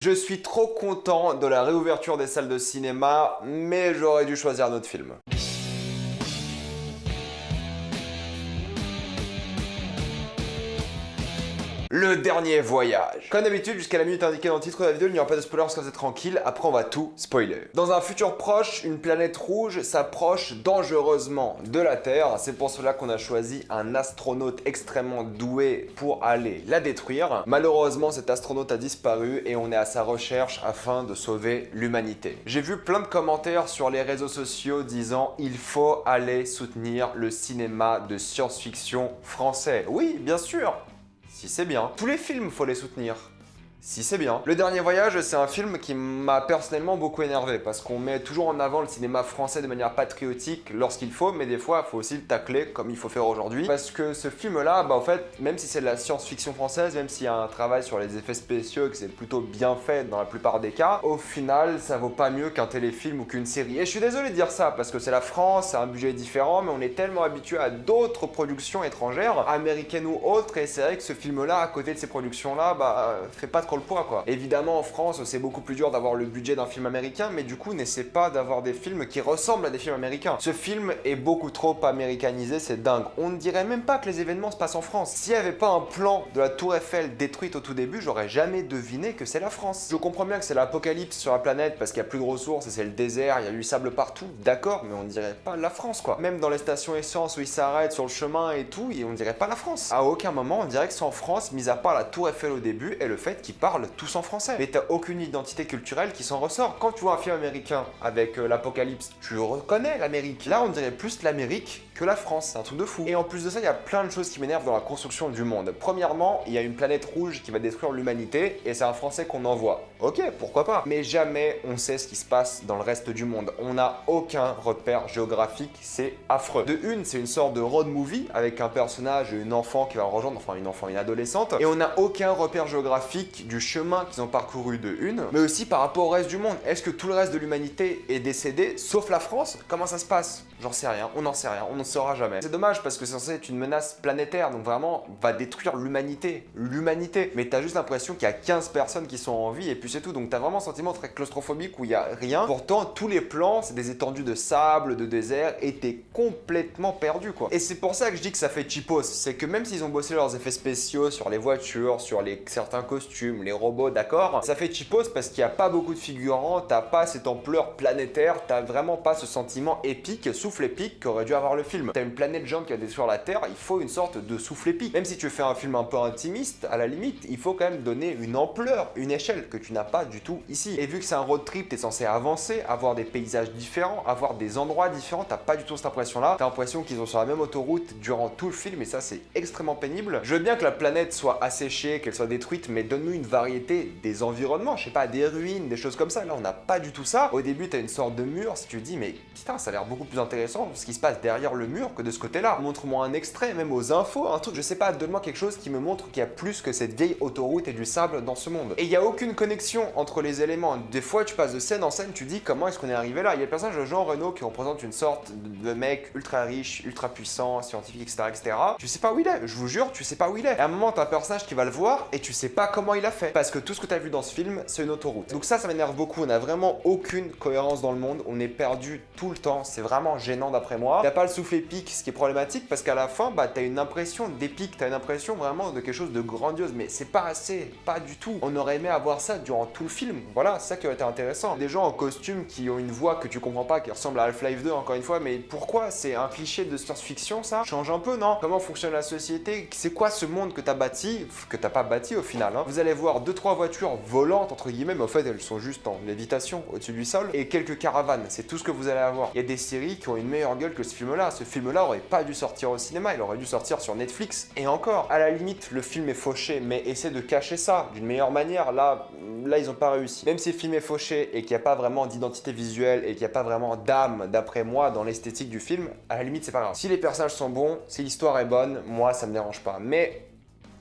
Je suis trop content de la réouverture des salles de cinéma, mais j'aurais dû choisir un autre film. Le dernier voyage. Comme d'habitude, jusqu'à la minute indiquée dans le titre de la vidéo, il n'y aura pas de spoiler, parce que vous êtes tranquille, après on va tout spoiler. Dans un futur proche, une planète rouge s'approche dangereusement de la Terre. C'est pour cela qu'on a choisi un astronaute extrêmement doué pour aller la détruire. Malheureusement, cet astronaute a disparu et on est à sa recherche afin de sauver l'humanité. J'ai vu plein de commentaires sur les réseaux sociaux disant « Il faut aller soutenir le cinéma de science-fiction français ». Oui, bien sûr. Si c'est bien. Tous les films, faut les soutenir. Si c'est bien. Le dernier voyage, c'est un film qui m'a personnellement beaucoup énervé parce qu'on met toujours en avant le cinéma français de manière patriotique lorsqu'il faut, mais des fois, il faut aussi le tacler comme il faut faire aujourd'hui. Parce que ce film-là, en fait, même si c'est de la science-fiction française, même s'il y a un travail sur les effets spéciaux et que c'est plutôt bien fait dans la plupart des cas, au final, ça vaut pas mieux qu'un téléfilm ou qu'une série. Et je suis désolé de dire ça parce que c'est la France, c'est un budget différent, mais on est tellement habitué à d'autres productions étrangères, américaines ou autres, et c'est vrai que ce film-là, à côté de ces productions-là, fait pas trop le poids, quoi. Évidemment, en France, c'est beaucoup plus dur d'avoir le budget d'un film américain, mais du coup, n'essaie pas d'avoir des films qui ressemblent à des films américains. Ce film est beaucoup trop américanisé, c'est dingue. On ne dirait même pas que les événements se passent en France. S'il n'y avait pas un plan de la Tour Eiffel détruite au tout début, j'aurais jamais deviné que c'est la France. Je comprends bien que c'est l'apocalypse sur la planète parce qu'il n'y a plus de ressources et c'est le désert, il y a du sable partout, d'accord, mais on dirait pas la France, quoi. Même dans les stations essence où ils s'arrêtent sur le chemin et tout, et on dirait pas la France. À aucun moment, on dirait que c'est en France, mis à part la Tour Eiffel au début et le fait qu'ils parlent tous en français. Mais t'as aucune identité culturelle qui s'en ressort. Quand tu vois un film américain avec l'apocalypse, tu reconnais l'Amérique. Là, on dirait plus l'Amérique que la France. C'est un truc de fou. Et en plus de ça, il y a plein de choses qui m'énervent dans la construction du monde. Premièrement, il y a une planète rouge qui va détruire l'humanité et c'est un Français qu'on envoie. Ok, pourquoi pas. Mais jamais on sait ce qui se passe dans le reste du monde. On n'a aucun repère géographique, c'est affreux. De une, c'est une sorte de road movie avec un personnage et une enfant qui va rejoindre, enfin une adolescente, et on n'a aucun repère géographique du chemin qu'ils ont parcouru de une, mais aussi par rapport au reste du monde. Est-ce que tout le reste de l'humanité est décédé, sauf la France? Comment ça se passe? J'en sais rien, on n'en sait rien, on n'en saura jamais. C'est dommage parce que c'est censé être une menace planétaire, donc vraiment va détruire l'humanité. L'humanité. Mais t'as juste l'impression qu'il y a 15 personnes qui sont en vie et puis c'est tout. Donc t'as vraiment un sentiment très claustrophobique où il y a rien. Pourtant, tous les plans, c'est des étendues de sable, de désert, et t'es complètement perdu, quoi. Et c'est pour ça que je dis que ça fait cheapos. C'est que même s'ils ont bossé leurs effets spéciaux sur les voitures, sur certains costumes, les robots, d'accord, ça fait cheapos parce qu'il n'y a pas beaucoup de figurants, t'as pas cette ampleur planétaire, t'as vraiment pas ce sentiment épique, souffle épique qu'aurait dû avoir le film. T'as une planète géante qui a détruit la Terre, il faut une sorte de souffle épique. Même si tu fais un film un peu intimiste, à la limite, il faut quand même donner une ampleur, une échelle que tu n'as pas du tout ici. Et vu que c'est un road trip, t'es censé avancer, avoir des paysages différents, avoir des endroits différents, t'as pas du tout cette impression-là. T'as l'impression qu'ils sont sur la même autoroute durant tout le film et ça c'est extrêmement pénible. Je veux bien que la planète soit asséchée, qu'elle soit détruite, mais donne-nous une variété des environnements, je sais pas, des ruines, des choses comme ça. Là, on n'a pas du tout ça. Au début, t'as une sorte de mur, si tu te dis, mais putain, ça a l'air beaucoup plus intéressant ce qui se passe derrière le mur que de ce côté-là. Montre-moi un extrait, même aux infos, un truc, je sais pas, donne-moi quelque chose qui me montre qu'il y a plus que cette vieille autoroute et du sable dans ce monde. Et il y a aucune connexion entre les éléments. Des fois, tu passes de scène en scène, tu dis, comment est-ce qu'on est arrivé là? Il y a le personnage de Jean Reno qui représente une sorte de mec ultra riche, ultra puissant, scientifique, etc., etc. Tu sais pas où il est, je vous jure, tu sais pas où il est. Et à un moment, t'as un personnage qui va le voir et tu sais pas comment il a fait. Parce que tout ce que t'as vu dans ce film, c'est une autoroute. Donc ça m'énerve beaucoup. On n'a vraiment aucune cohérence dans le monde. On est perdu tout le temps. C'est vraiment gênant d'après moi. T'as pas le souffle épique, ce qui est problématique parce qu'à la fin, t'as une impression d'épique. T'as une impression vraiment de quelque chose de grandiose. Mais c'est pas assez. Pas du tout. On aurait aimé avoir ça durant tout le film. Voilà, c'est ça qui aurait été intéressant. Des gens en costume qui ont une voix que tu comprends pas, qui ressemble à Half-Life 2 encore une fois. Mais pourquoi? C'est un cliché de science-fiction ça? Change un peu, non? Comment fonctionne la société? C'est quoi ce monde que t'as bâti? Que t'as pas bâti au final, hein? Vous allez voir 2-3 voitures volantes entre guillemets, mais en fait elles sont juste en lévitation au-dessus du sol, et quelques caravanes, c'est tout ce que vous allez avoir. Il y a des séries qui ont une meilleure gueule que ce film-là. Ce film-là aurait pas dû sortir au cinéma, il aurait dû sortir sur Netflix, et encore, à la limite, le film est fauché, mais essaie de cacher ça d'une meilleure manière. Là, ils ont pas réussi. Même si le film est fauché et qu'il n'y a pas vraiment d'identité visuelle et qu'il n'y a pas vraiment d'âme, d'après moi, dans l'esthétique du film, à la limite, c'est pas grave. Si les personnages sont bons, si l'histoire est bonne, moi, ça me dérange pas. Mais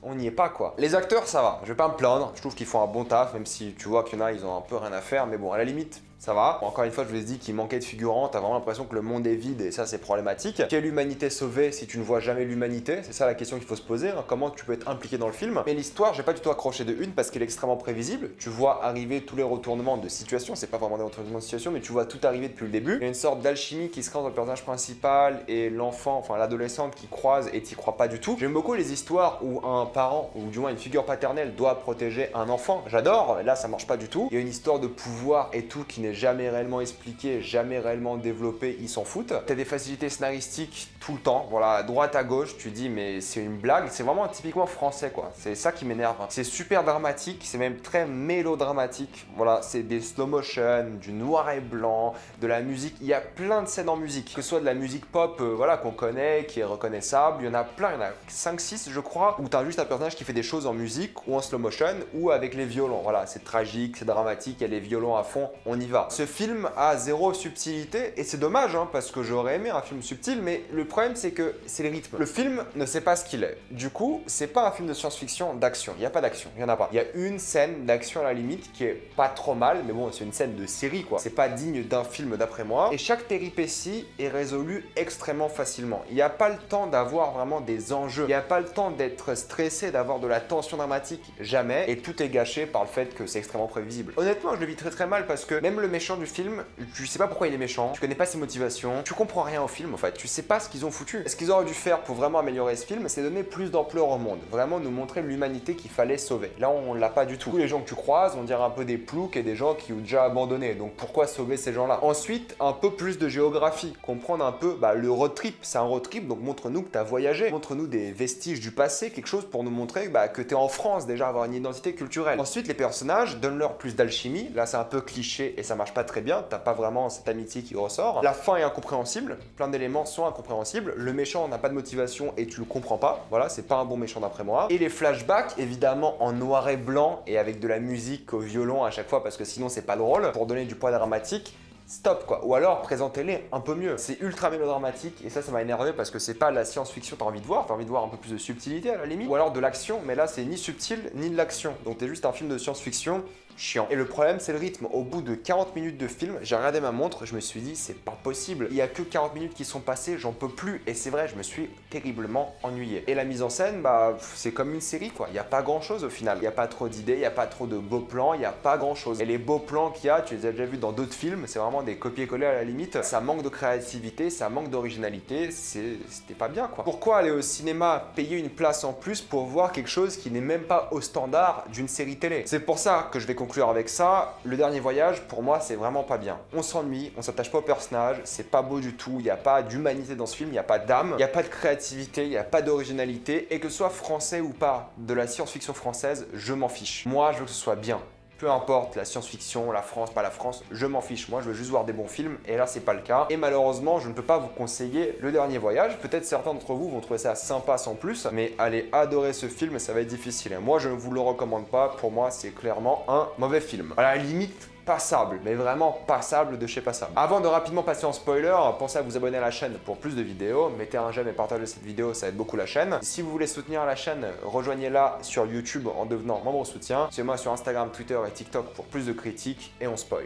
on n'y est pas, quoi. Les acteurs, ça va, je vais pas me plaindre, je trouve qu'ils font un bon taf, même si tu vois qu'il y en a, ils ont un peu rien à faire, mais bon, à la limite, ça va. Encore une fois, je vous ai dit qu'il manquait de figurants, t'as vraiment l'impression que le monde est vide et ça c'est problématique. Quelle humanité sauver si tu ne vois jamais l'humanité? C'est ça la question qu'il faut se poser, hein. Comment tu peux être impliqué dans le film? Mais l'histoire, j'ai pas du tout accroché de une parce qu'elle est extrêmement prévisible. Tu vois arriver tous les retournements de situation, c'est pas vraiment des retournements de situation, mais tu vois tout arriver depuis le début. Il y a une sorte d'alchimie qui se crée entre le personnage principal et l'enfant, enfin l'adolescente qui croise et t'y crois pas du tout. J'aime beaucoup les histoires où un parent, ou du moins une figure paternelle, doit protéger un enfant. J'adore, là ça marche pas du tout. Il y a une histoire de pouvoir et tout qui n'est jamais réellement expliqué, jamais réellement développé, ils s'en foutent. T'as des facilités scénaristiques tout le temps, voilà, à droite à gauche, tu dis mais c'est une blague, c'est vraiment typiquement français quoi, c'est ça qui m'énerve. C'est super dramatique, c'est même très mélodramatique, voilà, c'est des slow motion, du noir et blanc, de la musique, il y a plein de scènes en musique, que ce soit de la musique pop, voilà, qu'on connaît, qui est reconnaissable, il y en a plein, il y en a 5-6 je crois, où t'as juste un personnage qui fait des choses en musique, ou en slow motion, ou avec les violons, voilà, c'est tragique, c'est dramatique, il y a les violons à fond, on y va. Ce film a zéro subtilité, et c'est dommage, hein, parce que j'aurais aimé un film subtil, mais le problème c'est que c'est le rythme. Le film ne sait pas ce qu'il est. Du coup, c'est pas un film de science-fiction d'action. Il n'y a pas d'action, il n'y en a pas. Il y a une scène d'action à la limite qui est pas trop mal, mais bon, c'est une scène de série quoi. C'est pas digne d'un film d'après moi. Et chaque péripétie est résolue extrêmement facilement. Il n'y a pas le temps d'avoir vraiment des enjeux. Il n'y a pas le temps d'être stressé, d'avoir de la tension dramatique, jamais. Et tout est gâché par le fait que c'est extrêmement prévisible. Honnêtement, je le vis très très mal parce que même le méchant du film, tu sais pas pourquoi il est méchant, tu connais pas ses motivations, tu comprends rien au film en fait, tu sais pas ce qu'ils ont foutu. Ce qu'ils auraient dû faire pour vraiment améliorer ce film, c'est donner plus d'ampleur au monde, vraiment nous montrer l'humanité qu'il fallait sauver. Là, on l'a pas du tout. Tous les gens que tu croises, on dirait un peu des ploucs et des gens qui ont déjà abandonné. Donc pourquoi sauver ces gens-là? Ensuite, un peu plus de géographie, comprendre un peu le road trip. C'est un road trip, donc montre-nous que tu as voyagé, montre-nous des vestiges du passé, quelque chose pour nous montrer que tu es en France déjà, avoir une identité culturelle. Ensuite, les personnages, donne-leur plus d'alchimie. Là, c'est un peu cliché et ça marche pas très bien. T'as pas vraiment cette amitié qui ressort. La fin est incompréhensible, plein d'éléments sont incompréhensibles. Le méchant n'a pas de motivation et tu le comprends pas. Voilà, c'est pas un bon méchant d'après moi. Et les flashbacks, évidemment en noir et blanc et avec de la musique au violon à chaque fois parce que sinon c'est pas drôle. Pour donner du poids dramatique, stop quoi. Ou alors présentez-les un peu mieux. C'est ultra mélodramatique et ça m'a énervé parce que c'est pas la science-fiction que t'as envie de voir. T'as envie de voir un peu plus de subtilité à la limite. Ou alors de l'action, mais là c'est ni subtil ni de l'action. Donc t'es juste un film de science-fiction chiant. Et le problème, c'est le rythme. Au bout de 40 minutes de film, j'ai regardé ma montre, je me suis dit, c'est pas possible. Il y a que 40 minutes qui sont passées, j'en peux plus. Et c'est vrai, je me suis terriblement ennuyé. Et la mise en scène, c'est comme une série, quoi. Il n'y a pas grand chose au final. Il n'y a pas trop d'idées, il n'y a pas trop de beaux plans, il n'y a pas grand chose. Et les beaux plans qu'il y a, tu les as déjà vus dans d'autres films, c'est vraiment des copier-coller à la limite. Ça manque de créativité, ça manque d'originalité, c'était pas bien, quoi. Pourquoi aller au cinéma, payer une place en plus pour voir quelque chose qui n'est même pas au standard d'une série télé? C'est pour ça que je vais conclure avec ça. Le dernier voyage, pour moi, c'est vraiment pas bien. On s'ennuie, on s'attache pas au personnage, c'est pas beau du tout, il n'y a pas d'humanité dans ce film, il n'y a pas d'âme, il n'y a pas de créativité, il n'y a pas d'originalité, et que ce soit français ou pas, de la science-fiction française, je m'en fiche. Moi, je veux que ce soit bien. Peu importe la science-fiction, la France, pas la France, je m'en fiche. Moi, je veux juste voir des bons films et là, c'est pas le cas. Et malheureusement, je ne peux pas vous conseiller Le Dernier Voyage. Peut-être certains d'entre vous vont trouver ça sympa sans plus, mais allez adorer ce film, ça va être difficile. Et moi, je ne vous le recommande pas. Pour moi, c'est clairement un mauvais film. À la limite, passable, mais vraiment passable de chez passable. Avant de rapidement passer en spoiler, pensez à vous abonner à la chaîne pour plus de vidéos, mettez un j'aime et partagez cette vidéo, ça aide beaucoup la chaîne. Si vous voulez soutenir la chaîne, rejoignez-la sur YouTube en devenant membre soutien. Suivez-moi sur Instagram, Twitter et TikTok pour plus de critiques et on spoil.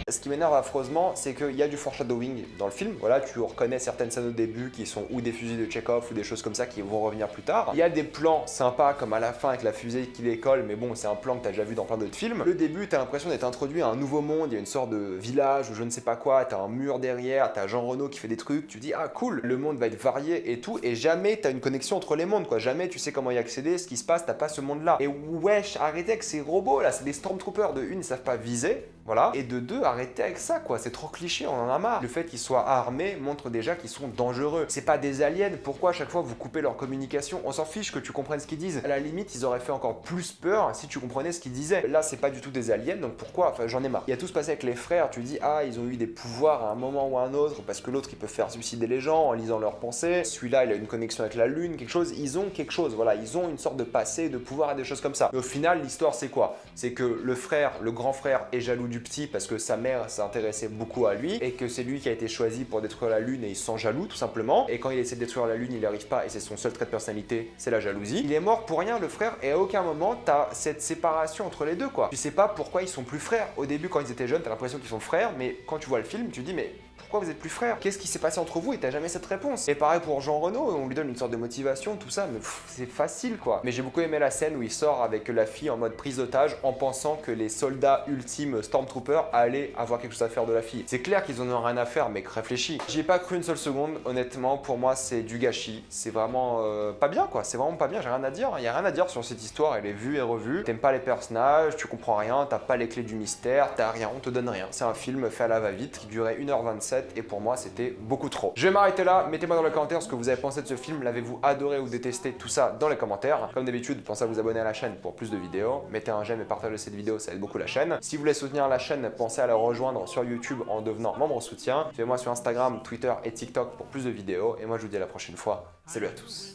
Ce qui m'énerve affreusement, c'est qu'il y a du foreshadowing dans le film. Voilà, tu reconnais certaines scènes au début qui sont ou des fusées de Chekhov ou des choses comme ça qui vont revenir plus tard. Il y a des plans sympas comme à la fin avec la fusée qui décolle, mais bon, c'est un plan que tu as déjà vu dans plein d'autres films. Le début, tu as l'impression d'être introduit à un nouveau monde, il y a une sorte de village ou je ne sais pas quoi, tu as un mur derrière, tu as Jean Reno qui fait des trucs, tu dis ah cool, le monde va être varié et tout, et jamais tu as une connexion entre les mondes quoi, jamais tu sais comment y accéder, ce qui se passe, t'as pas ce monde là. Et wesh, arrêtez avec ces robots là, c'est des Stormtroopers, de une, ils savent pas viser. Voilà. Et de deux, arrêtez avec ça, quoi. C'est trop cliché, on en a marre. Le fait qu'ils soient armés montre déjà qu'ils sont dangereux. C'est pas des aliens. Pourquoi à chaque fois vous coupez leur communication? On s'en fiche que tu comprennes ce qu'ils disent. À la limite, ils auraient fait encore plus peur si tu comprenais ce qu'ils disaient. Là, c'est pas du tout des aliens, donc pourquoi? Enfin, j'en ai marre. Il y a tout se passé avec les frères. Tu dis, ah, ils ont eu des pouvoirs à un moment ou à un autre parce que l'autre, il peut faire suicider les gens en lisant leurs pensées. Celui-là, il a une connexion avec la lune, quelque chose. Ils ont quelque chose, voilà. Ils ont une sorte de passé, de pouvoir et des choses comme ça. Mais au final, l'histoire, c'est quoi? C'est que le frère, le grand frère, est jaloux du petit parce que sa mère mère s'intéressait beaucoup à lui et que c'est lui qui a été choisi pour détruire la lune et ils sont jaloux tout simplement. Et quand il essaie de détruire la lune, il n'y arrive pas et c'est son seul trait de personnalité, c'est la jalousie. Il est mort pour rien le frère et à aucun moment t'as cette séparation entre les deux quoi. Tu sais pas pourquoi ils sont plus frères. Au début quand ils étaient jeunes, t'as l'impression qu'ils sont frères, mais quand tu vois le film, tu te dis mais pourquoi vous êtes plus frères? Qu'est-ce qui s'est passé entre vous? Et t'as jamais cette réponse. Et pareil pour Jean Reno, on lui donne une sorte de motivation, tout ça, mais c'est facile quoi. Mais j'ai beaucoup aimé la scène où il sort avec la fille en mode prise d'otage en pensant que les soldats ultimes Stormtroopers allaient avoir quelque chose à faire de la fille. C'est clair qu'ils en ont rien à faire, mec, réfléchis. J'y ai pas cru une seule seconde, honnêtement, pour moi c'est du gâchis. C'est vraiment pas bien quoi, c'est vraiment pas bien, j'ai rien à dire. Il y a rien à dire sur cette histoire, elle est vue et revue. T'aimes pas les personnages, tu comprends rien, t'as pas les clés du mystère, t'as rien, on te donne rien. C'est un film fait à la va-vite qui durait 1h27 et pour moi c'était beaucoup trop. Je vais m'arrêter là, mettez-moi dans les commentaires ce que vous avez pensé de ce film, l'avez-vous adoré ou détesté, tout ça dans les commentaires. Comme d'habitude, pensez à vous abonner à la chaîne pour plus de vidéos, mettez un j'aime et partagez cette vidéo, ça aide beaucoup la chaîne. Si vous voulez soutenir la chaîne, pensez à la rejoindre sur YouTube en devenant membre soutien. Suivez-moi sur Instagram, Twitter et TikTok pour plus de vidéos et moi je vous dis à la prochaine fois. Salut à tous.